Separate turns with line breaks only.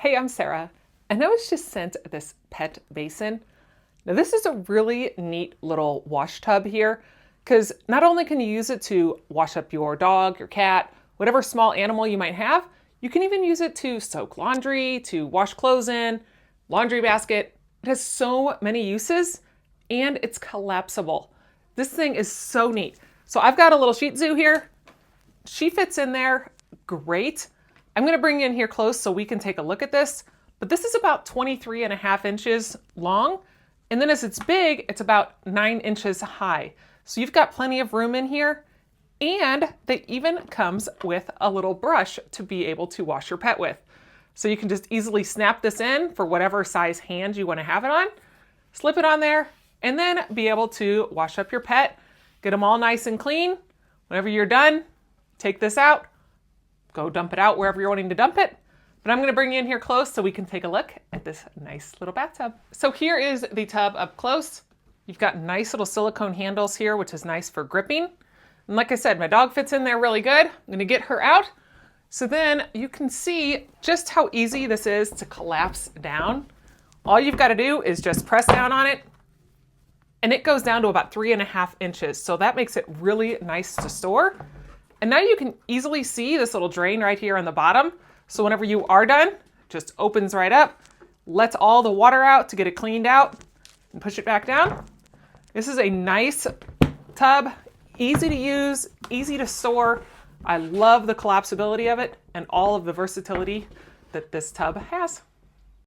Hey, I'm Sarah, and I was just sent this pet basin. Now this is a really neat little wash tub here, because not only can you use it to wash up your dog, your cat, whatever small animal you might have, you can even use it to soak laundry, to wash clothes in, laundry basket. It has so many uses, and it's collapsible. This thing is so neat. So I've got a little Shih Tzu here. She fits in there great. I'm gonna bring you in here close so we can take a look at this, but this is about 23.5 inches long. And then as it's big, it's about 9 inches high. So you've got plenty of room in here. And they even comes with a little brush to be able to wash your pet with. So you can just easily snap this in for whatever size hand you want to have it on, slip it on there, and then be able to wash up your pet, get them all nice and clean. Whenever you're done, take this out, go dump it out wherever you're wanting to dump it. But I'm gonna bring you in here close so we can take a look at this nice little bathtub. So here is the tub up close. You've got nice little silicone handles here, which is nice for gripping. And like I said, my dog fits in there really good. I'm gonna get her out. So then you can see just how easy this is to collapse down. All you've gotta do is just press down on it, and it goes down to about 3.5 inches. So that makes it really nice to store. And now you can easily see this little drain right here on the bottom. So whenever you are done, just opens right up, lets all the water out to get it cleaned out, and push it back down. This is a nice tub, easy to use, easy to store. I love the collapsibility of it and all of the versatility that this tub has.